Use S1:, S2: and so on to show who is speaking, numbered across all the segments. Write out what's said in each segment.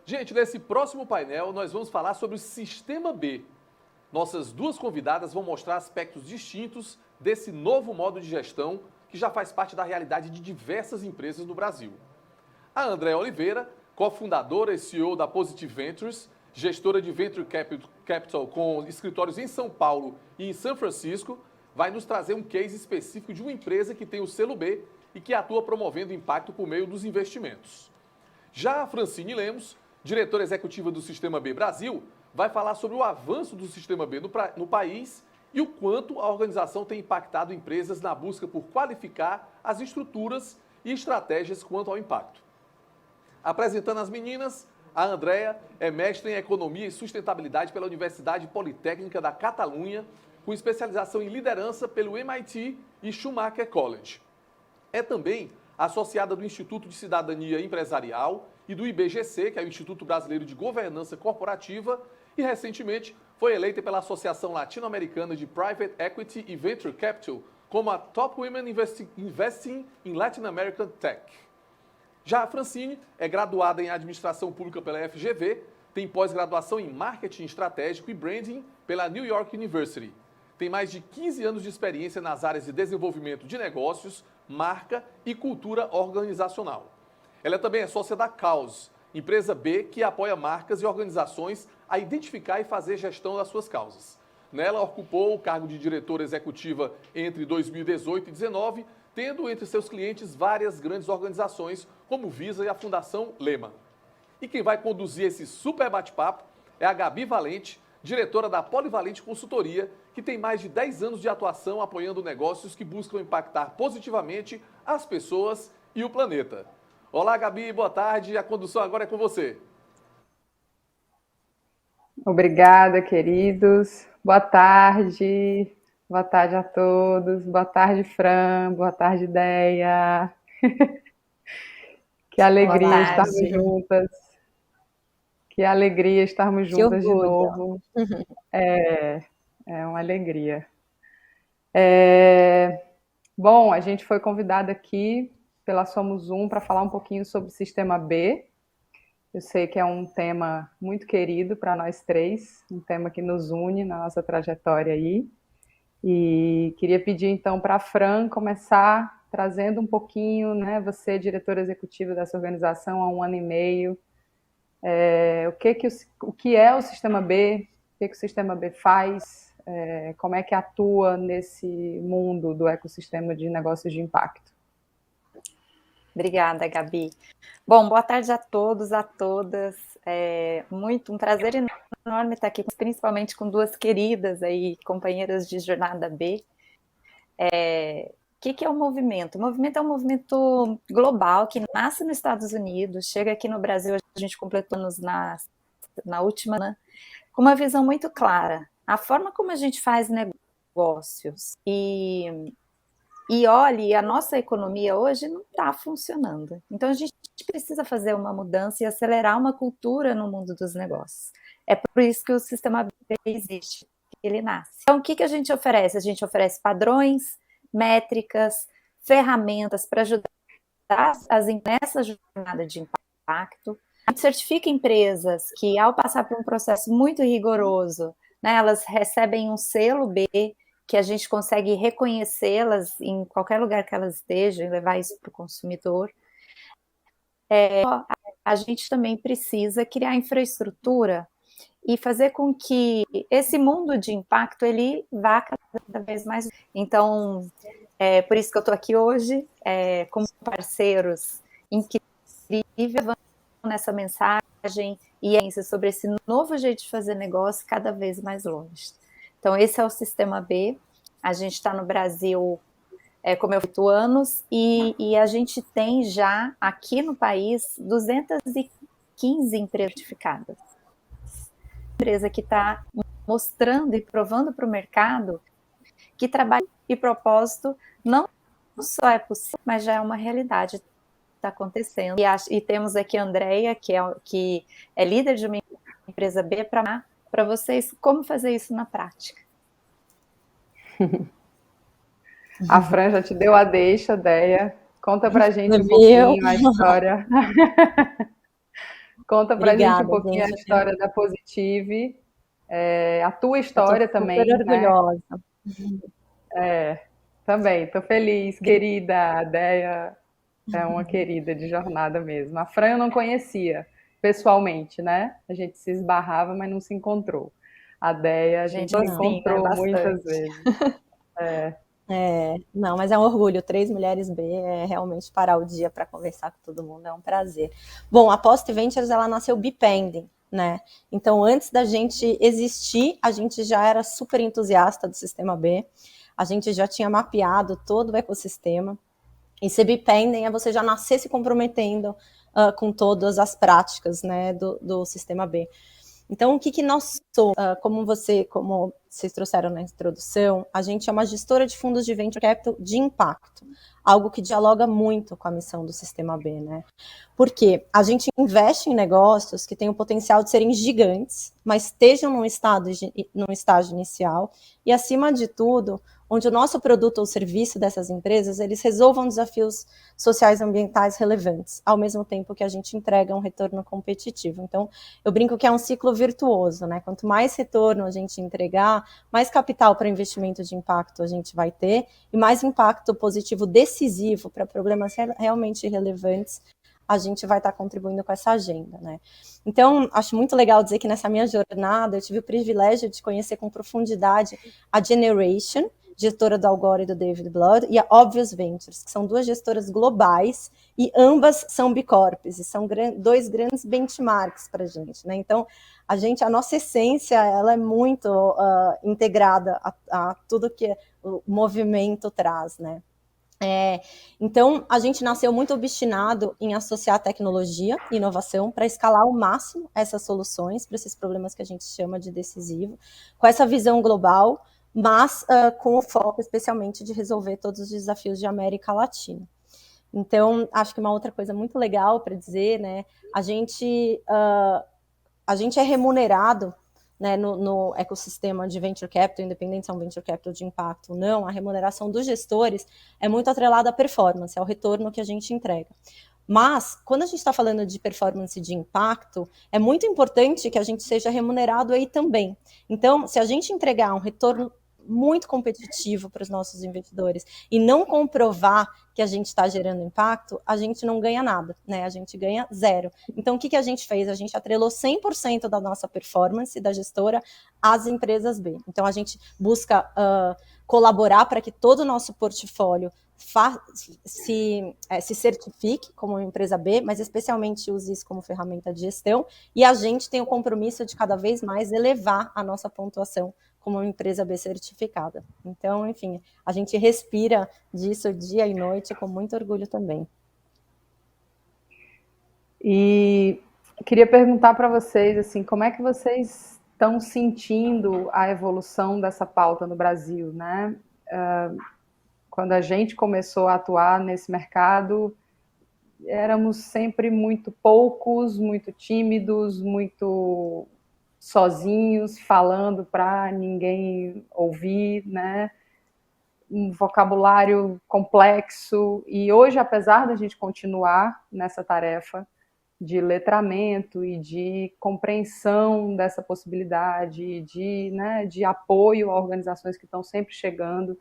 S1: Gente, nesse próximo painel nós vamos falar sobre o Sistema B. Nossas duas convidadas vão mostrar aspectos distintos desse novo modo de gestão que já faz parte da realidade de diversas empresas no Brasil. A Andréa Oliveira, cofundadora e CEO da Positive Ventures, gestora de Venture Capital com escritórios em São Paulo e em São Francisco, vai nos trazer um case específico de uma empresa que tem o selo B e que atua promovendo impacto por meio dos investimentos. Já a Francine Lemos, diretora executiva do Sistema B Brasil, vai falar sobre o avanço do Sistema B no país e o quanto a organização tem impactado empresas na busca por qualificar as estruturas e estratégias quanto ao impacto. Apresentando as meninas, a Andréa é mestre em Economia e Sustentabilidade pela Universidade Politécnica da Catalunha, com especialização em liderança pelo MIT e Schumacher College. É também associada do Instituto de Cidadania Empresarial e do IBGC, que é o Instituto Brasileiro de Governança Corporativa, e recentemente foi eleita pela Associação Latino-Americana de Private Equity e Venture Capital como a Top Women Investing in Latin American Tech. Já a Francine é graduada em Administração Pública pela FGV, tem pós-graduação em Marketing Estratégico e Branding pela New York University. Tem mais de 15 anos de experiência nas áreas de desenvolvimento de negócios, marca e cultura organizacional. Ela também é sócia da Caus, empresa B que apoia marcas e organizações a identificar e fazer gestão das suas causas. Nela, ocupou o cargo de diretora executiva entre 2018 e 2019, tendo entre seus clientes várias grandes organizações, como Visa e a Fundação Lehman. E quem vai conduzir esse super bate-papo é a Gabi Valente, diretora da Polivalente Consultoria, que tem mais de 10 anos de atuação apoiando negócios que buscam impactar positivamente as pessoas e o planeta. Olá, Gabi, boa tarde. A condução agora é com você.
S2: Obrigada, queridos. Boa tarde. Boa tarde a todos. Boa tarde, Fran. Boa tarde, Deia. Que alegria estarmos juntas. Que alegria estarmos juntas de novo. É uma alegria. Bom, a gente foi convidada aqui pela Somos Um para falar um pouquinho sobre o Sistema B. Eu sei que é um tema muito querido para nós três, um tema que nos une na nossa trajetória aí. E queria pedir então para a Fran começar trazendo um pouquinho, né? Você é diretora executiva dessa organização há 1 ano e meio. O que é o Sistema B? O que o Sistema B faz? Como é que atua nesse mundo do ecossistema de negócios de impacto?
S3: Obrigada, Gabi. Bom, boa tarde a todos, a todas. Um prazer enorme estar aqui, principalmente com duas queridas aí, companheiras de Jornada B. O que é o movimento? O movimento é um movimento global que nasce nos Estados Unidos, chega aqui no Brasil, a gente completou anos na última, né, com uma visão muito clara. A forma como a gente faz negócios e olhe, a nossa economia hoje não está funcionando. Então, a gente precisa fazer uma mudança e acelerar uma cultura no mundo dos negócios. É por isso que o Sistema B existe, ele nasce. Então, o que a gente oferece? A gente oferece padrões, métricas, ferramentas para ajudar nessa jornada de impacto. A gente certifica empresas que, ao passar por um processo muito rigoroso, né, elas recebem um selo B, que a gente consegue reconhecê-las em qualquer lugar que elas estejam e levar isso para o consumidor. A gente também precisa criar infraestrutura e fazer com que esse mundo de impacto ele vá cada vez mais. Então, por isso que eu estou aqui hoje, com parceiros incríveis nessa mensagem e sobre esse novo jeito de fazer negócio cada vez mais longe. Então, esse é o Sistema B. A gente está no Brasil, como eu 8 anos, e a gente tem já aqui no país 215 empresas certificadas. Empresa que está mostrando e provando para o mercado que trabalho e propósito não só é possível, mas já é uma realidade, está acontecendo. E temos aqui a Andréa, que é líder de uma empresa B, para vocês como fazer isso na prática.
S2: A Fran já te deu a deixa, Deia. Conta pra gente um pouquinho a história. Conta pra gente um
S4: Obrigada,
S2: pouquinho a
S4: gente.
S2: história da Positive, a tua
S4: Eu tô
S2: história
S4: super
S2: também, né?
S4: orgulhosa.
S2: Também, tô feliz, querida. A Déia é uma querida de jornada mesmo. A Fran eu não conhecia pessoalmente, né? A gente se esbarrava, mas não se encontrou. A Déia a gente
S3: Gente,
S2: se
S4: Não.
S3: sim, né?
S2: encontrou muitas
S3: Bastante.
S2: vezes.
S4: Não, mas é um orgulho. 3 Mulheres B é realmente parar o dia para conversar com todo mundo, é um prazer. Bom, a Post Ventures, ela nasceu Bipending, né? Então, antes da gente existir, a gente já era super entusiasta do Sistema B, a gente já tinha mapeado todo o ecossistema, e ser Bipending é você já nascer se comprometendo com todas as práticas, né, do Sistema B. Então, o que nós somos? Como vocês trouxeram na introdução, a gente é uma gestora de fundos de venture capital de impacto, algo que dialoga muito com a missão do Sistema B, né? Porque a gente investe em negócios que têm o potencial de serem gigantes, mas estejam num estágio inicial e, acima de tudo, onde o nosso produto ou serviço dessas empresas, eles resolvam desafios sociais e ambientais relevantes, ao mesmo tempo que a gente entrega um retorno competitivo. Então, eu brinco que é um ciclo virtuoso, né? Quanto mais retorno a gente entregar, mais capital para investimento de impacto a gente vai ter e mais impacto positivo decisivo para problemas realmente relevantes a gente vai estar contribuindo com essa agenda, né? Então, acho muito legal dizer que nessa minha jornada eu tive o privilégio de conhecer com profundidade a Generation, gestora do Al Gore e do David Blood, e a Obvious Ventures, que são 2 gestoras globais, e ambas são B Corps, e são 2 grandes benchmarks para a gente, né? Então, a nossa essência, ela é muito integrada a tudo que o movimento traz, né? Então, a gente nasceu muito obstinado em associar tecnologia e inovação para escalar ao máximo essas soluções para esses problemas que a gente chama de decisivo, com essa visão global, mas com o foco especialmente de resolver todos os desafios de América Latina. Então, acho que uma outra coisa muito legal para dizer, né, a gente é remunerado, né, no ecossistema de venture capital, independente se é um venture capital de impacto ou não, a remuneração dos gestores é muito atrelada à performance, ao retorno que a gente entrega. Mas, quando a gente está falando de performance de impacto, é muito importante que a gente seja remunerado aí também. Então, se a gente entregar um retorno muito competitivo para os nossos investidores e não comprovar que a gente está gerando impacto, a gente não ganha nada, né? A gente ganha 0. Então, o que a gente fez? A gente atrelou 100% da nossa performance da gestora às empresas B. Então, a gente busca colaborar para que todo o nosso portfólio se certifique como empresa B, mas especialmente use isso como ferramenta de gestão, e a gente tem o compromisso de cada vez mais elevar a nossa pontuação como uma empresa B certificada. Então, enfim, a gente respira disso dia e noite com muito orgulho também.
S2: E queria perguntar para vocês, assim, como é que vocês estão sentindo a evolução dessa pauta no Brasil, né? Quando a gente começou a atuar nesse mercado, éramos sempre muito poucos, muito tímidos, muito sozinhos, falando para ninguém ouvir, né? Um vocabulário complexo. E hoje, apesar da gente continuar nessa tarefa de letramento e de compreensão dessa possibilidade, de apoio a organizações que estão sempre chegando,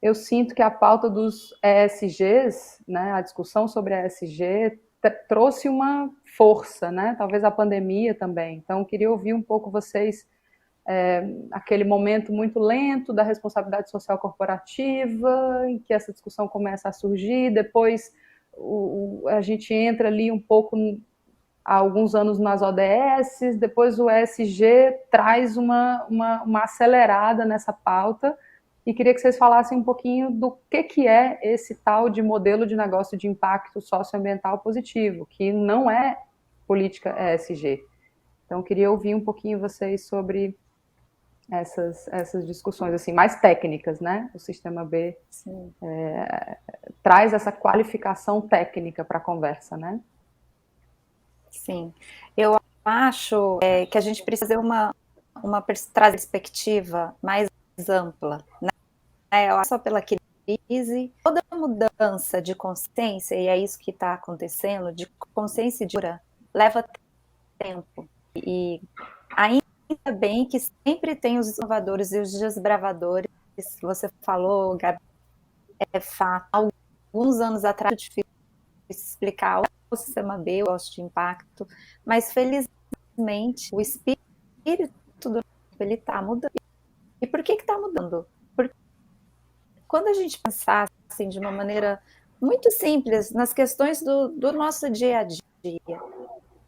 S2: eu sinto que a pauta dos ESGs, né, a discussão sobre ESG, trouxe uma força, né? Talvez a pandemia também. Então, queria ouvir um pouco vocês, aquele momento muito lento da responsabilidade social corporativa, em que essa discussão começa a surgir, depois a gente entra ali um pouco há alguns anos nas ODS, depois o ESG traz uma acelerada nessa pauta, e queria que vocês falassem um pouquinho do que é esse tal de modelo de negócio de impacto socioambiental positivo, que não é política ESG. Então, queria ouvir um pouquinho vocês sobre essas discussões assim mais técnicas, né? O Sistema B traz essa qualificação técnica para a conversa, né?
S3: Sim, eu acho que a gente precisa ter uma perspectiva mais ampla, né? Eu acho só pela crise, toda mudança de consciência, e é isso que está acontecendo, de consciência e de cura, leva tempo. E ainda bem que sempre tem os inovadores e os desbravadores. Você falou, Gabi, é fato. Alguns anos atrás, é difícil explicar o sistema B, o gosto de impacto, mas felizmente o espírito do ele está mudando. E por que está mudando? Porque quando a gente pensar assim, de uma maneira muito simples nas questões do nosso dia a dia,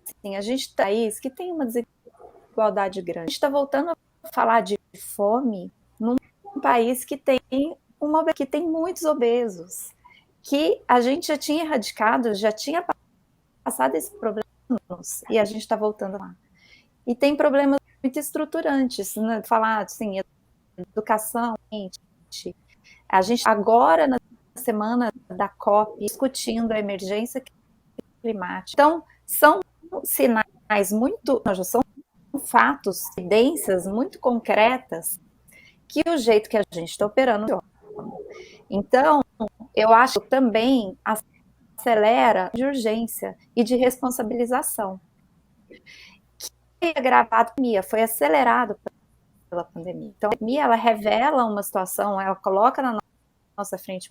S3: assim, a gente está aí que tem uma desigualdade grande. A gente está voltando a falar de fome num país que tem muitos obesos, que a gente já tinha erradicado, já tinha passado esses problemas e a gente está voltando lá. E tem problemas muito estruturantes, né? Falar assim, educação, a gente agora na semana da COP discutindo a emergência climática. Então, são sinais muito, são fatos, evidências muito concretas que o jeito que a gente está operando. Então, eu acho que também acelera de urgência e de responsabilização. Que é gravado foi acelerado pela pandemia. Então, a pandemia, ela revela uma situação, ela coloca na nossa frente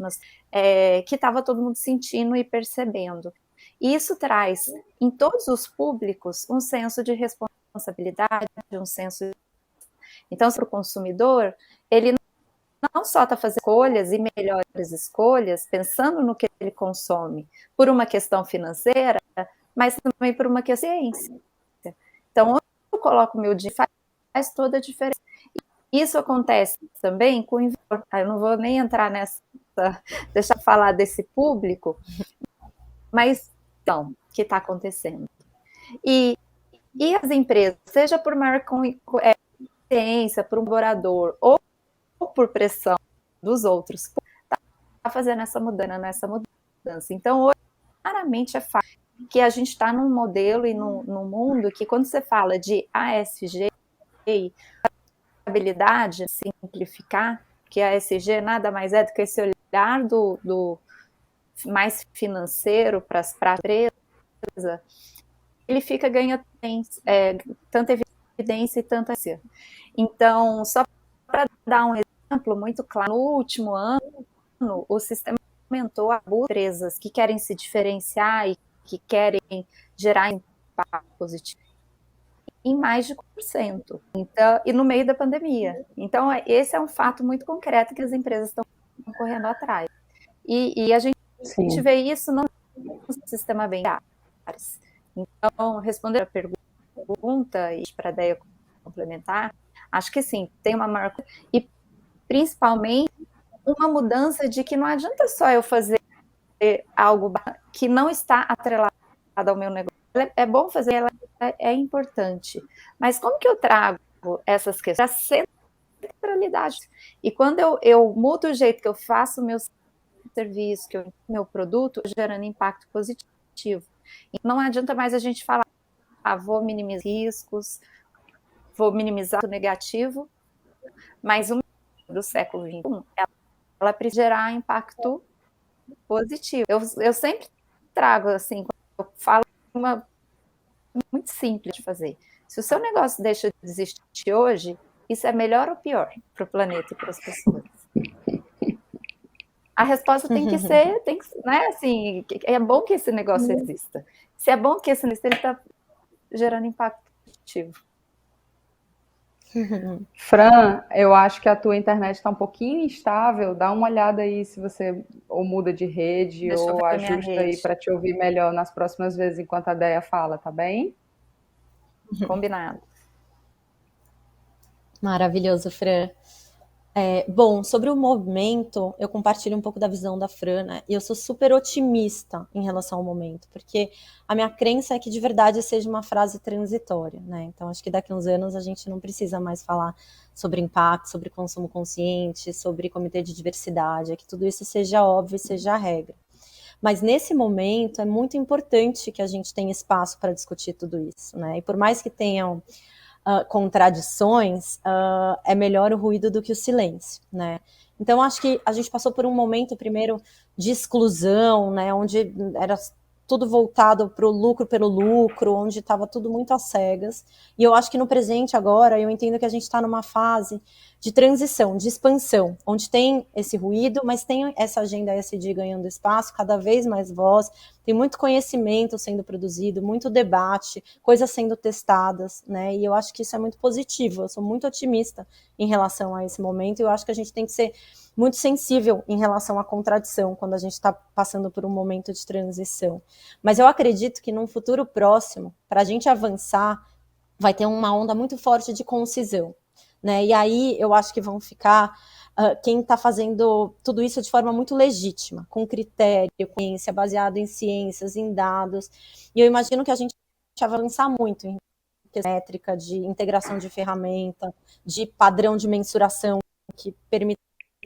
S3: que estava todo mundo sentindo e percebendo. E isso traz, em todos os públicos, um senso de responsabilidade, um senso de... Então, para o consumidor, ele não só está fazendo escolhas e melhores escolhas, pensando no que ele consome, por uma questão financeira, mas também por uma questão de ciência. Então, onde eu coloco o meu dinheiro faz toda a diferença. Isso acontece também com o investidor. Eu não vou nem entrar nessa, deixar eu falar desse público, mas então, o que está acontecendo? E as empresas, seja por maior consciência, por um colaborador, ou por pressão dos outros, está fazendo essa mudança. Então, hoje, claramente é fato que a gente está num modelo e num mundo que, quando você fala de ASG, habilidade, simplificar, que a ESG nada mais é do que esse olhar do mais financeiro para as empresas, ele fica ganhando tanta evidência e tanta ciência. Então, só para dar um exemplo muito claro, no último ano, o sistema aumentou a empresas que querem se diferenciar e que querem gerar impacto positivo em mais de 4%. Então, e no meio da pandemia. Então, esse é um fato muito concreto que as empresas estão correndo atrás. E a gente vê isso no sistema bem. Então, respondendo a pergunta e para a ideia complementar, acho que sim, tem uma maior... E, principalmente, uma mudança de que não adianta só eu fazer algo que não está atrelado ao meu negócio. É bom fazer, ela é importante. Mas como que eu trago essas questões? A centralidade. E quando eu mudo o jeito que eu faço o meu serviço, que eu meu produto, gerando impacto positivo. E não adianta mais a gente falar, vou minimizar riscos, vou minimizar o negativo, mas o do século XXI, ela precisa gerar impacto positivo. Eu sempre trago, assim, quando eu falo muito simples de fazer. Se o seu negócio deixa de existir hoje, isso é melhor ou pior para o planeta e para as pessoas? A resposta tem que ser, né, assim, é bom que esse negócio exista. Se é bom que esse negócio está gerando impacto positivo.
S2: Fran, eu acho que a tua internet está um pouquinho instável. Dá uma olhada aí se você ou muda de rede ou ajusta aí para te ouvir melhor nas próximas vezes enquanto a Déia fala, tá bem?
S3: Combinado.
S4: Maravilhoso, Fran. Bom, sobre o movimento, eu compartilho um pouco da visão da Fran, né? E eu sou super otimista em relação ao momento, porque a minha crença é que de verdade seja uma frase transitória, né? Então, acho que daqui a uns anos a gente não precisa mais falar sobre impacto, sobre consumo consciente, sobre comitê de diversidade, é que tudo isso seja óbvio e seja a regra. Mas nesse momento é muito importante que a gente tenha espaço para discutir tudo isso, né? E por mais que tenham contradições, é melhor o ruído do que o silêncio, né? Então, acho que a gente passou por um momento, primeiro, de exclusão, né? Onde era tudo voltado para o lucro pelo lucro, onde estava tudo muito às cegas. E eu acho que no presente agora, eu entendo que a gente está numa fase de transição, de expansão, onde tem esse ruído, mas tem essa agenda ESG ganhando espaço, cada vez mais voz, tem muito conhecimento sendo produzido, muito debate, coisas sendo testadas, né? E eu acho que isso é muito positivo, eu sou muito otimista em relação a esse momento, e eu acho que a gente tem que ser muito sensível em relação à contradição quando a gente está passando por um momento de transição. Mas eu acredito que num futuro próximo, para a gente avançar, vai ter uma onda muito forte de concisão, né? E aí eu acho que vão ficar quem está fazendo tudo isso de forma muito legítima, com critério, com ciência, baseado em ciências, em dados. E eu imagino que a gente vai avançar muito em métrica, de integração de ferramenta, de padrão de mensuração que permita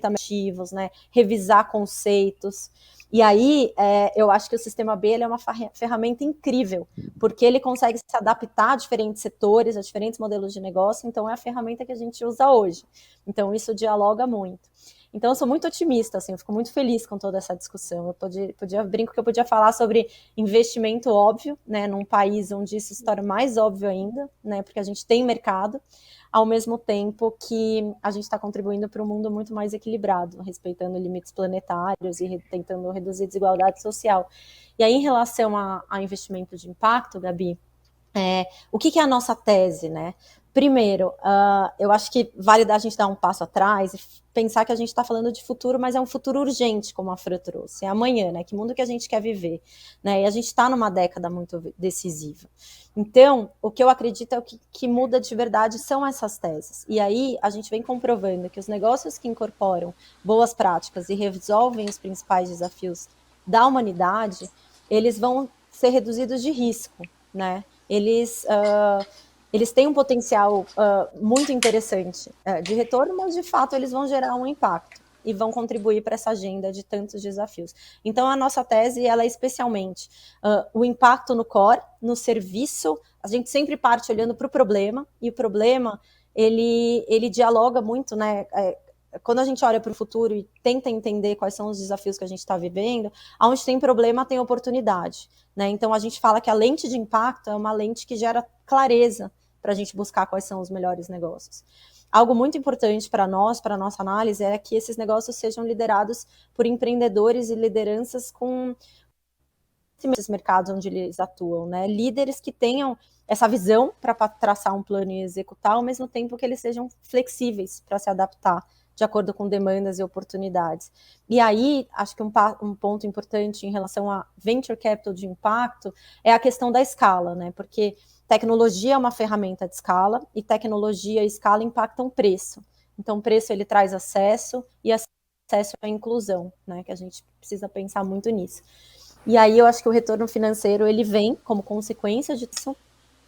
S4: ativos, né? Revisar conceitos. E aí, eu acho que o Sistema B ele é uma ferramenta incrível, porque ele consegue se adaptar a diferentes setores, a diferentes modelos de negócio, então é a ferramenta que a gente usa hoje. Então, isso dialoga muito. Então, eu sou muito otimista, assim, eu fico muito feliz com toda essa discussão. Eu brinco que eu podia falar sobre investimento óbvio, né, num país onde isso se torna mais óbvio ainda, né, porque a gente tem mercado, ao mesmo tempo que a gente está contribuindo para um mundo muito mais equilibrado, respeitando limites planetários e tentando reduzir desigualdade social. E aí, em relação a investimento de impacto, Gabi, o que é a nossa tese, né? Primeiro, eu acho que vale a gente dar um passo atrás e pensar que a gente está falando de futuro, mas é um futuro urgente, como a Fran trouxe. É amanhã, né? Que mundo que a gente quer viver, né? E a gente está numa década muito decisiva. Então, o que eu acredito é o que muda de verdade são essas teses. E aí, a gente vem comprovando que os negócios que incorporam boas práticas e resolvem os principais desafios da humanidade, eles vão ser reduzidos de risco, né? Eles têm um potencial muito interessante de retorno, mas de fato eles vão gerar um impacto e vão contribuir para essa agenda de tantos desafios. Então, a nossa tese ela é especialmente o impacto no core, no serviço. A gente sempre parte olhando para o problema, e o problema ele dialoga muito, né? Quando a gente olha para o futuro e tenta entender quais são os desafios que a gente está vivendo, onde tem problema tem oportunidade, né? Então a gente fala que a lente de impacto é uma lente que gera clareza para a gente buscar quais são os melhores negócios. Algo muito importante para nós, para a nossa análise, é que esses negócios sejam liderados por empreendedores e lideranças com esses mercados onde eles atuam, né? Líderes que tenham essa visão para traçar um plano e executar, ao mesmo tempo que eles sejam flexíveis para se adaptar de acordo com demandas e oportunidades. E aí, acho que um ponto importante em relação a venture capital de impacto é a questão da escala, né? Porque tecnologia é uma ferramenta de escala e tecnologia e escala impactam preço. Então, o preço ele traz acesso e acesso à inclusão, né? Que a gente precisa pensar muito nisso. E aí eu acho que o retorno financeiro ele vem como consequência disso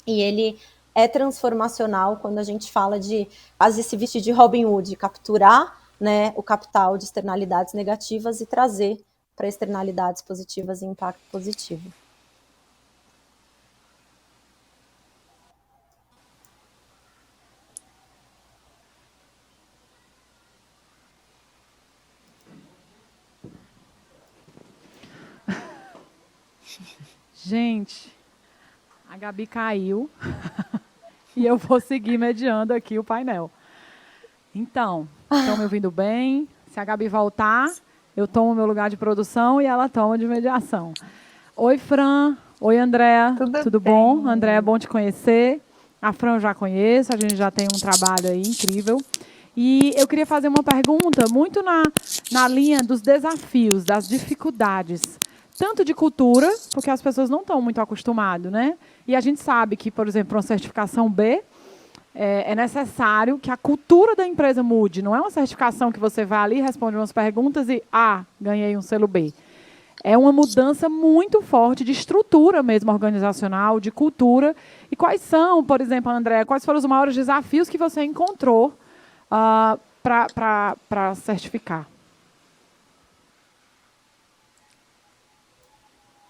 S4: e ele é transformacional quando a gente fala de quase se vestir de Robin Hood, capturar, né, o capital de externalidades negativas e trazer para externalidades positivas e impacto positivo.
S5: Gente, a Gabi caiu e eu vou seguir mediando aqui o painel. Então, estão me ouvindo bem? Se a Gabi voltar, eu tomo meu lugar de produção e ela toma de mediação. Oi, Fran. Oi, Andréa. Tudo bom? Andréa, é bom te conhecer. A Fran eu já conheço, a gente já tem um trabalho aí incrível. E eu queria fazer uma pergunta muito na linha dos desafios, das dificuldades, tanto de cultura, porque as pessoas não estão muito acostumadas, né? E a gente sabe que, por exemplo, uma certificação B, é necessário que a cultura da empresa mude. Não é uma certificação que você vai ali, responde umas perguntas e, ganhei um selo B. É uma mudança muito forte de estrutura mesmo organizacional, de cultura. E quais são, por exemplo, André, quais foram os maiores desafios que você encontrou para certificar?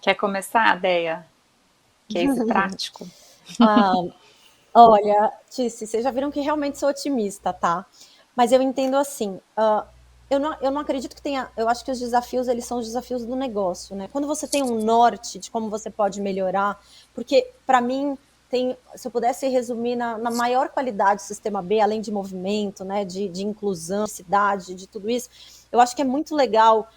S3: Quer começar, Deia? Case prático.
S4: Olha, Tice, vocês já viram que realmente sou otimista, tá? Mas eu entendo assim, eu não acredito que tenha. Eu acho que os desafios, eles são os desafios do negócio, né? Quando você tem um norte de como você pode melhorar, porque, para mim, se eu pudesse resumir na maior qualidade do sistema B, além de movimento, né, de inclusão, de cidade, de tudo isso, eu acho que é muito legal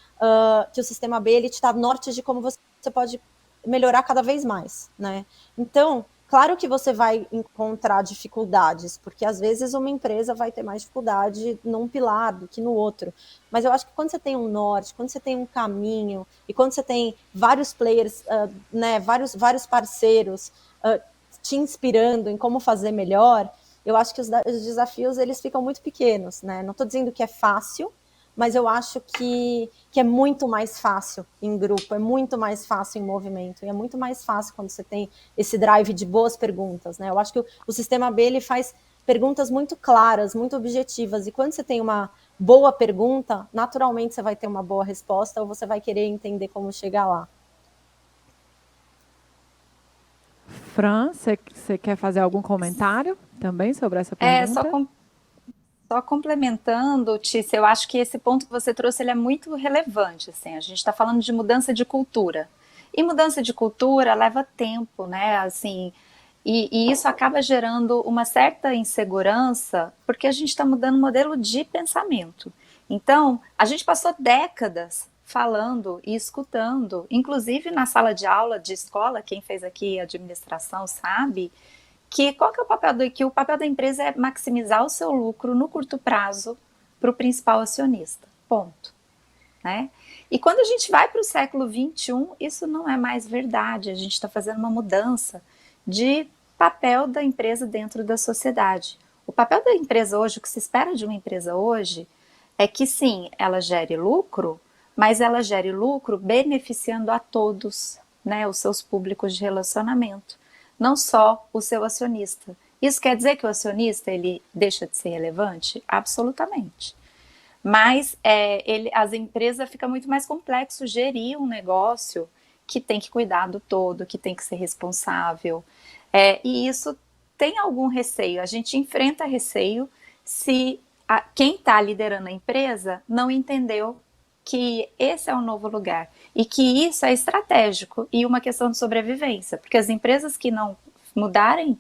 S4: que o sistema B ele te dá norte de como você pode melhorar cada vez mais, né? Então, claro que você vai encontrar dificuldades, porque às vezes uma empresa vai ter mais dificuldade num pilar do que no outro. Mas eu acho que quando você tem um norte, quando você tem um caminho, e quando você tem vários players, né, vários parceiros te inspirando em como fazer melhor, eu acho que os desafios eles ficam muito pequenos, né? Não estou dizendo que é fácil, mas eu acho que é muito mais fácil em grupo, é muito mais fácil em movimento, e é muito mais fácil quando você tem esse drive de boas perguntas, né? Eu acho que o sistema B, ele faz perguntas muito claras, muito objetivas, e quando você tem uma boa pergunta, naturalmente você vai ter uma boa resposta, ou você vai querer entender como chegar lá.
S5: Fran, você quer fazer algum comentário também sobre essa pergunta?
S3: Só complementando, Tícia, eu acho que esse ponto que você trouxe ele é muito relevante. Assim, a gente está falando de mudança de cultura. E mudança de cultura leva tempo, né? Assim, e isso acaba gerando uma certa insegurança, porque a gente está mudando o modelo de pensamento. Então, a gente passou décadas falando e escutando, inclusive na sala de aula de escola, quem fez aqui administração sabe, que qual que é o papel que o papel da empresa é maximizar o seu lucro no curto prazo para o principal acionista, ponto, né? E quando a gente vai para o século XXI, isso não é mais verdade, a gente está fazendo uma mudança de papel da empresa dentro da sociedade. O papel da empresa hoje, o que se espera de uma empresa hoje, é que sim, ela gere lucro, mas ela gere lucro beneficiando a todos, né, os seus públicos de relacionamento, não só o seu acionista. Isso quer dizer que o acionista ele deixa de ser relevante? Absolutamente. Mas as empresas fica muito mais complexo gerir um negócio que tem que cuidar do todo, que tem que ser responsável. E isso tem algum receio. A gente enfrenta receio se quem está liderando a empresa não entendeu que esse é o novo lugar e que isso é estratégico e uma questão de sobrevivência, porque as empresas que não mudarem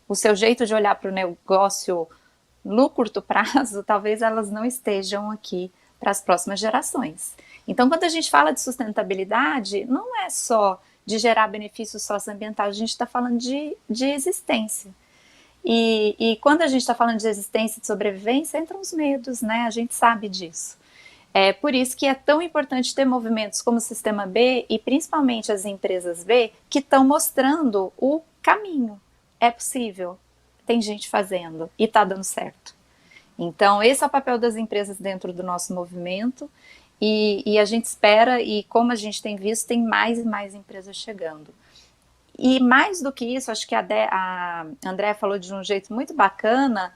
S3: o seu jeito de olhar para o negócio no curto prazo, talvez elas não estejam aqui para as próximas gerações. Então, quando a gente fala de sustentabilidade, não é só de gerar benefícios socioambientais, a gente está falando de existência. E quando a gente está falando de existência e de sobrevivência, entram os medos, né? A gente sabe disso. É por isso que é tão importante ter movimentos como o Sistema B e principalmente as empresas B que estão mostrando o caminho. É possível, tem gente fazendo e está dando certo. Então, esse é o papel das empresas dentro do nosso movimento e a gente espera, e como a gente tem visto, tem mais e mais empresas chegando. E mais do que isso, acho que a Andréa falou de um jeito muito bacana.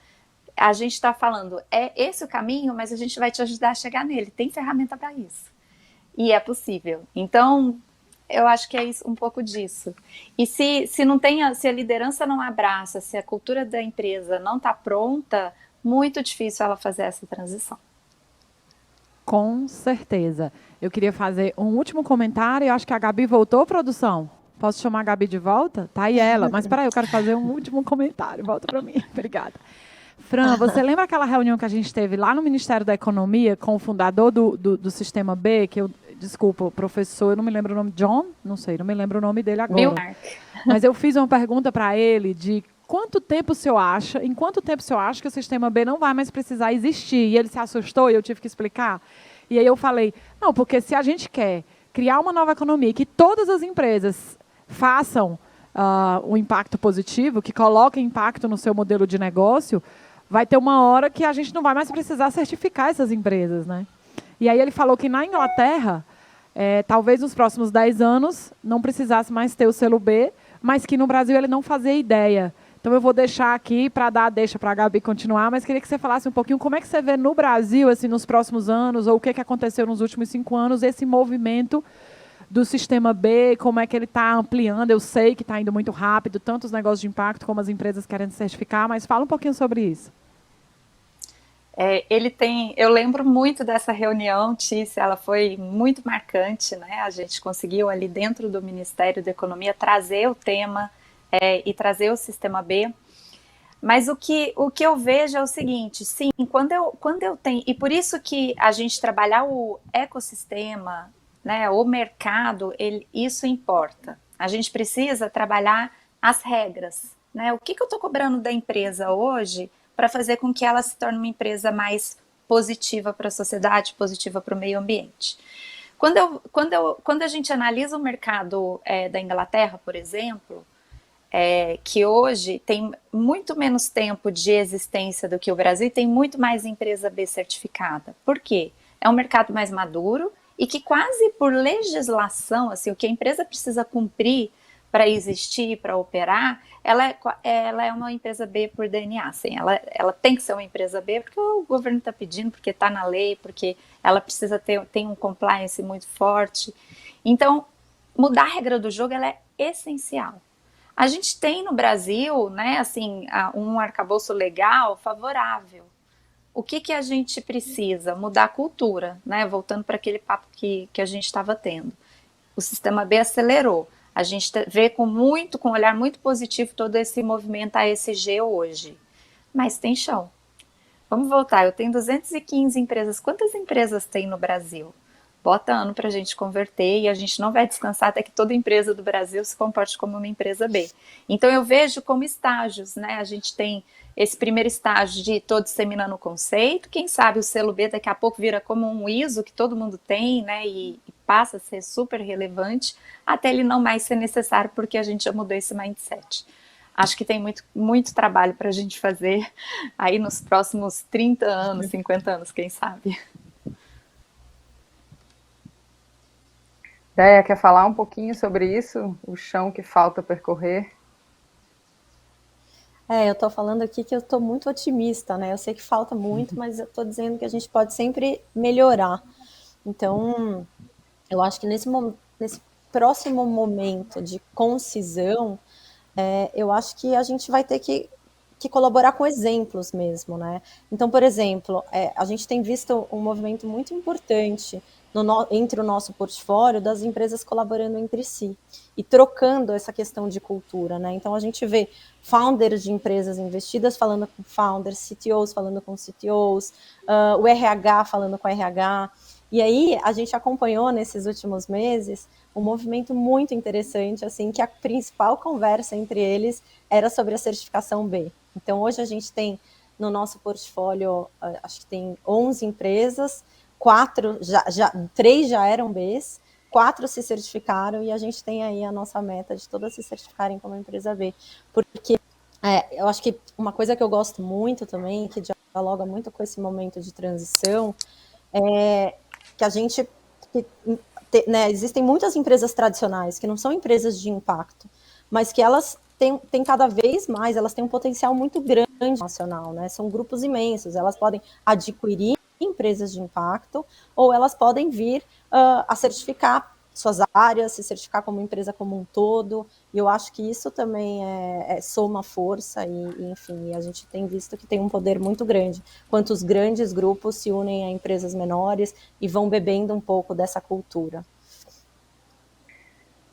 S3: A gente está falando, é esse o caminho, mas a gente vai te ajudar a chegar nele. Tem ferramenta para isso. E é possível. Então, eu acho que é isso, um pouco disso. E se a liderança não abraça, se a cultura da empresa não está pronta, muito difícil ela fazer essa transição.
S5: Com certeza. Eu queria fazer um último comentário. Eu acho que a Gabi voltou, produção? Posso chamar a Gabi de volta? Tá aí ela. Mas peraí, eu quero fazer um último comentário. Volta para mim. Obrigada. Fran, você lembra aquela reunião que a gente teve lá no Ministério da Economia com o fundador do Sistema B, desculpa, o professor, eu não me lembro o nome, John? Não sei, não me lembro o nome dele agora. Mas eu fiz uma pergunta para ele de em quanto tempo o senhor acha que o Sistema B não vai mais precisar existir? E ele se assustou e eu tive que explicar. E aí eu falei, não, porque se a gente quer criar uma nova economia e que todas as empresas façam um impacto positivo, que coloquem impacto no seu modelo de negócio, vai ter uma hora que a gente não vai mais precisar certificar essas empresas, né? E aí ele falou que na Inglaterra, talvez nos próximos 10 anos, não precisasse mais ter o selo B, mas que no Brasil ele não fazia ideia. Então eu vou deixar aqui para dar a deixa para a Gabi continuar, mas queria que você falasse um pouquinho como é que você vê no Brasil, assim, nos próximos anos, ou o que aconteceu nos últimos 5 anos, esse movimento do Sistema B, como é que ele está ampliando. Eu sei que está indo muito rápido, tanto os negócios de impacto como as empresas querendo certificar, mas fala um pouquinho sobre isso.
S3: Eu lembro muito dessa reunião, Tícia, ela foi muito marcante, né? A gente conseguiu ali dentro do Ministério da Economia trazer o tema e trazer o Sistema B. Mas o que eu vejo é o seguinte, sim, quando eu tenho, e por isso que a gente trabalhar o ecossistema, né, o mercado, isso importa. A gente precisa trabalhar as regras, né? O que eu estou cobrando da empresa hoje para fazer com que ela se torne uma empresa mais positiva para a sociedade, positiva para o meio ambiente. Quando a gente analisa o mercado da Inglaterra, por exemplo, que hoje tem muito menos tempo de existência do que o Brasil e tem muito mais empresa B certificada. Por quê? É um mercado mais maduro e que quase por legislação, assim, o que a empresa precisa cumprir para existir, para operar, ela é uma empresa B por DNA. Assim, ela tem que ser uma empresa B porque o governo está pedindo, porque está na lei, porque ela precisa ter um compliance muito forte. Então, mudar a regra do jogo ela é essencial. A gente tem no Brasil, né, assim, um arcabouço legal favorável. O que a gente precisa? Mudar a cultura, né? Voltando para aquele papo que a gente estava tendo. O Sistema B acelerou. A gente vê com um olhar muito positivo todo esse movimento ASG hoje. Mas tem chão. Vamos voltar, eu tenho 215 empresas. Quantas empresas tem no Brasil? Bota ano para a gente converter e a gente não vai descansar até que toda empresa do Brasil se comporte como uma empresa B. Então eu vejo como estágios, né? A gente tem esse primeiro estágio de estou disseminando o conceito, quem sabe o selo B daqui a pouco vira como um ISO que todo mundo tem, né? E passa a ser super relevante, até ele não mais ser necessário porque a gente já mudou esse mindset. Acho que tem muito, muito trabalho para a gente fazer aí nos próximos 30 anos, 50 anos, quem sabe.
S2: Déia, quer falar um pouquinho sobre isso? O chão que falta percorrer?
S4: Eu tô falando aqui que eu tô muito otimista, né? Eu sei que falta muito, mas eu tô dizendo que a gente pode sempre melhorar. Então, eu acho que nesse próximo momento de concisão, eu acho que a gente vai ter que colaborar com exemplos mesmo, né? Então, por exemplo, a gente tem visto um movimento muito importante entre o nosso portfólio das empresas colaborando entre si e trocando essa questão de cultura, né? Então, a gente vê founders de empresas investidas falando com founders, CTOs falando com CTOs, o RH falando com RH. E aí, a gente acompanhou nesses últimos meses um movimento muito interessante, assim, que a principal conversa entre eles era sobre a certificação B. Então, hoje a gente tem no nosso portfólio, acho que tem 11 empresas, 3 já eram Bs, 4 se certificaram e a gente tem aí a nossa meta de todas se certificarem como empresa B. Porque eu acho que uma coisa que eu gosto muito também, que dialoga muito com esse momento de transição, é que a gente... né, existem muitas empresas tradicionais que não são empresas de impacto, mas que elas têm cada vez mais, elas têm um potencial muito grande nacional, né? São grupos imensos, elas podem adquirir empresas de impacto ou elas podem vir a certificar suas áreas, se certificar como empresa como um todo, e eu acho que isso também soma força e, enfim, a gente tem visto que tem um poder muito grande, quanto os grandes grupos se unem a empresas menores e vão bebendo um pouco dessa cultura.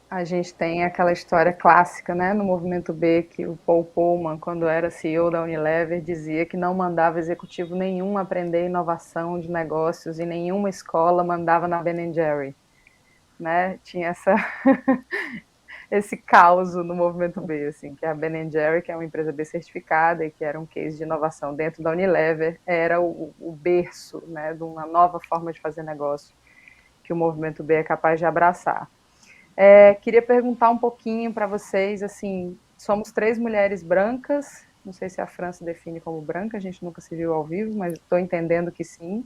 S2: A gente tem aquela história clássica, né, no movimento B, que o Paul Polman, quando era CEO da Unilever, dizia que não mandava executivo nenhum aprender inovação de negócios e nenhuma escola mandava na Ben & Jerry. Né? Tinha esse caos no movimento B, assim, que a Ben & Jerry, que é uma empresa B certificada e que era um case de inovação dentro da Unilever, era o berço, né, de uma nova forma de fazer negócio que o movimento B é capaz de abraçar. Queria perguntar um pouquinho para vocês, assim, somos 3 mulheres brancas, não sei se a Fran se define como branca, a gente nunca se viu ao vivo, mas estou entendendo que sim.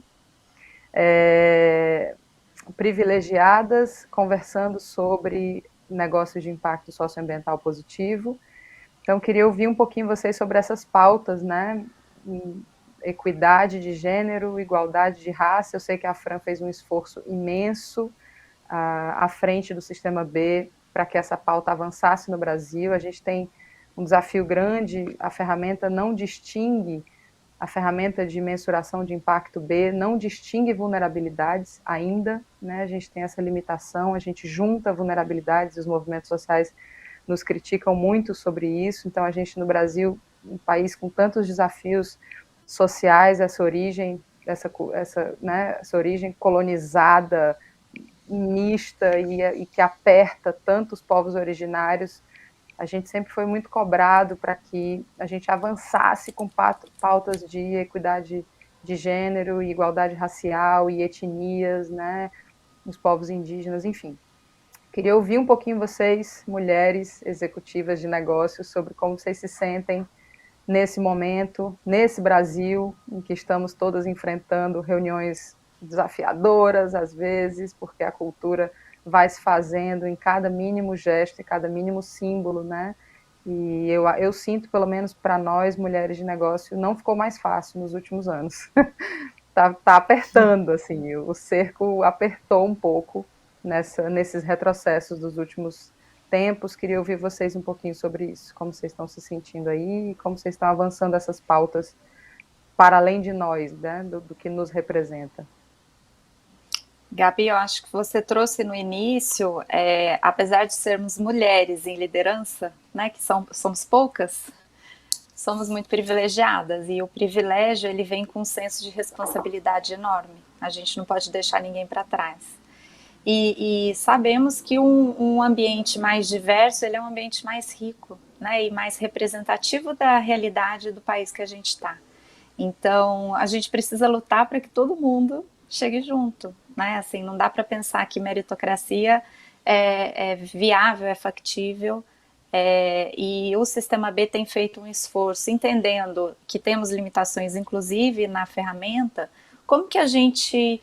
S2: Privilegiadas, conversando sobre negócios de impacto socioambiental positivo. Então, queria ouvir um pouquinho vocês sobre essas pautas, né? Equidade de gênero, igualdade de raça. Eu sei que a Fran fez um esforço imenso à frente do Sistema B para que essa pauta avançasse no Brasil. A gente tem um desafio grande, a ferramenta não distingue A ferramenta de mensuração de impacto B não distingue vulnerabilidades ainda, né? A gente tem essa limitação, a gente junta vulnerabilidades, os movimentos sociais nos criticam muito sobre isso, então a gente no Brasil, um país com tantos desafios sociais, essa origem colonizada, mista e que aperta tantos povos originários, a gente sempre foi muito cobrado para que a gente avançasse com pautas de equidade de gênero, igualdade racial e etnias, né, os povos indígenas, enfim. Queria ouvir um pouquinho vocês, mulheres executivas de negócios, sobre como vocês se sentem nesse momento, nesse Brasil, em que estamos todas enfrentando reuniões desafiadoras, às vezes, porque a cultura vai se fazendo em cada mínimo gesto, em cada mínimo símbolo, né? E eu sinto, pelo menos para nós, mulheres de negócio, não ficou mais fácil nos últimos anos. tá apertando, assim, o cerco apertou um pouco nesses retrocessos dos últimos tempos. Queria ouvir vocês um pouquinho sobre isso, como vocês estão se sentindo aí, como vocês estão avançando essas pautas para além de nós, né, do que nos representa.
S3: Gabi, eu acho que você trouxe no início, apesar de sermos mulheres em liderança, né, que somos poucas, somos muito privilegiadas, e o privilégio ele vem com um senso de responsabilidade enorme. A gente não pode deixar ninguém para trás. E sabemos que um ambiente mais diverso, ele é um ambiente mais rico, né, e mais representativo da realidade do país que a gente está. Então, a gente precisa lutar para que todo mundo chegue junto, né? Assim, não dá para pensar que meritocracia é viável, é factível, e o Sistema B tem feito um esforço, entendendo que temos limitações, inclusive na ferramenta, como que a gente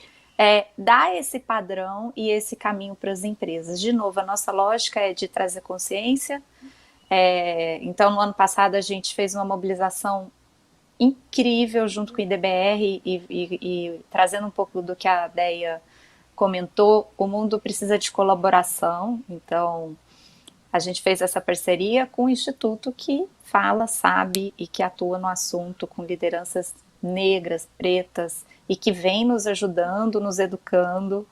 S3: dá esse padrão e esse caminho para as empresas. De novo, a nossa lógica é de trazer consciência. Então, no ano passado, a gente fez uma mobilização incrível junto com o IDBR e trazendo um pouco do que a Deia comentou, o mundo precisa de colaboração, então a gente fez essa parceria com o Instituto que fala, sabe e que atua no assunto com lideranças negras, pretas e que vem nos ajudando, nos educando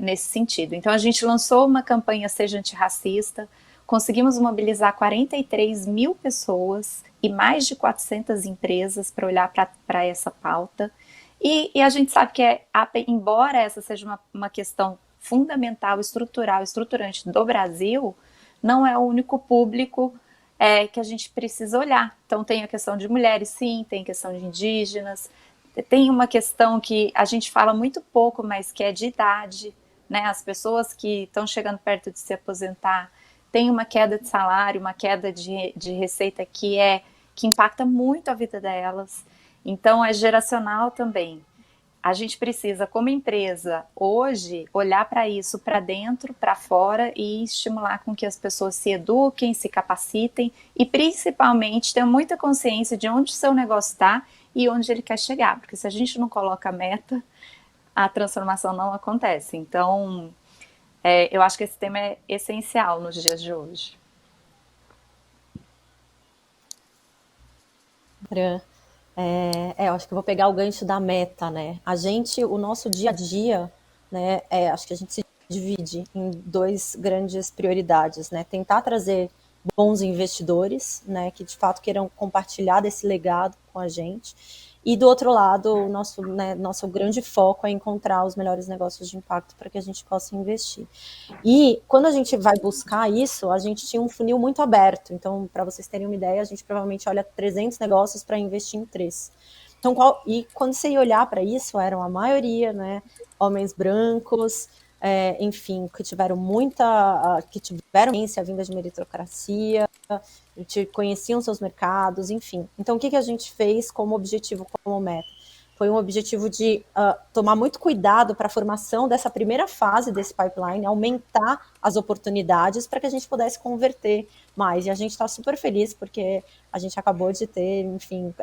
S3: nesse sentido. Então a gente lançou uma campanha Seja Antirracista, conseguimos mobilizar 43 mil pessoas e mais de 400 empresas para olhar para essa pauta. E a gente sabe que, embora essa seja uma questão fundamental, estrutural, estruturante do Brasil, não é o único público que a gente precisa olhar. Então tem a questão de mulheres, sim, tem a questão de indígenas, tem uma questão que a gente fala muito pouco, mas que é de idade, né? As pessoas que estão chegando perto de se aposentar, tem uma queda de salário, uma queda de receita que impacta muito a vida delas. Então, é geracional também. A gente precisa, como empresa, hoje, olhar para isso, para dentro, para fora e estimular com que as pessoas se eduquem, se capacitem e, principalmente, tenham muita consciência de onde o seu negócio está e onde ele quer chegar. Porque se a gente não coloca a meta, a transformação não acontece. Então, eu acho que esse tema é essencial nos dias de hoje.
S4: Eu acho que eu vou pegar o gancho da meta, né? O nosso dia a dia, né? Acho que a gente se divide em duas grandes prioridades, né? Tentar trazer bons investidores, né? Que de fato queiram compartilhar desse legado com a gente. E do outro lado, o nosso grande foco é encontrar os melhores negócios de impacto para que a gente possa investir. E quando a gente vai buscar isso, a gente tinha um funil muito aberto. Então, para vocês terem uma ideia, a gente provavelmente olha 300 negócios para investir em 3. Então, quando você ia olhar para isso, eram a maioria, né, homens brancos, enfim, que tiveram experiência vinda de meritocracia, conheciam seus mercados, enfim. Então, o que a gente fez como objetivo, como meta? Foi um objetivo de tomar muito cuidado para a formação dessa primeira fase desse pipeline, aumentar as oportunidades para que a gente pudesse converter mais. E a gente está super feliz porque a gente acabou de ter, enfim,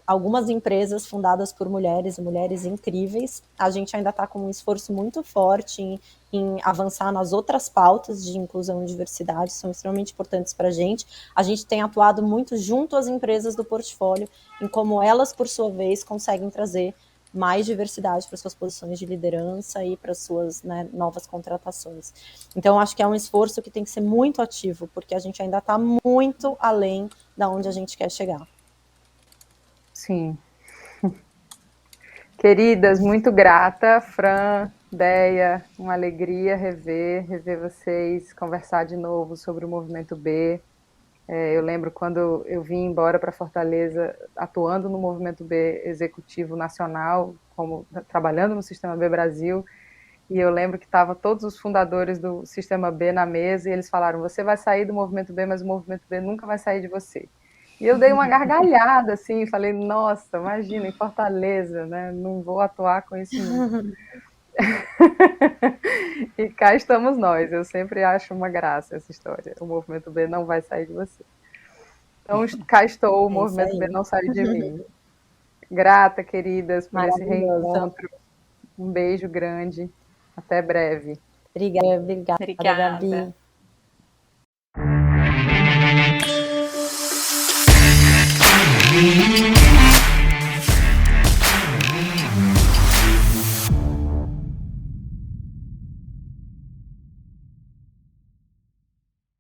S4: algumas empresas fundadas por mulheres, mulheres incríveis. A gente ainda está com um esforço muito forte em avançar nas outras pautas de inclusão e diversidade, são extremamente importantes para a gente. A gente tem atuado muito junto às empresas do portfólio, em como elas, por sua vez, conseguem trazer mais diversidade para suas posições de liderança e para suas, né, novas contratações. Então, acho que é um esforço que tem que ser muito ativo, porque a gente ainda está muito além da onde a gente quer chegar.
S2: Sim. Queridas, muito grata. Fran, Deia, uma alegria rever vocês, conversar de novo sobre o Movimento B. Eu lembro quando eu vim embora para Fortaleza, atuando no Movimento B Executivo Nacional, trabalhando no Sistema B Brasil, e eu lembro que estavam todos os fundadores do Sistema B na mesa, e eles falaram, você vai sair do Movimento B, mas o Movimento B nunca vai sair de você. E eu dei uma gargalhada, assim, falei, nossa, imagina, em Fortaleza, né? Não vou atuar com isso nunca. E cá estamos nós, eu sempre acho uma graça essa história. O Movimento B não vai sair de você. Então, cá estou, o Movimento B não saiu de mim. Grata, queridas, por esse reencontro. Um beijo grande. Até breve.
S4: Obrigada,
S3: Obrigada.
S4: Gabi.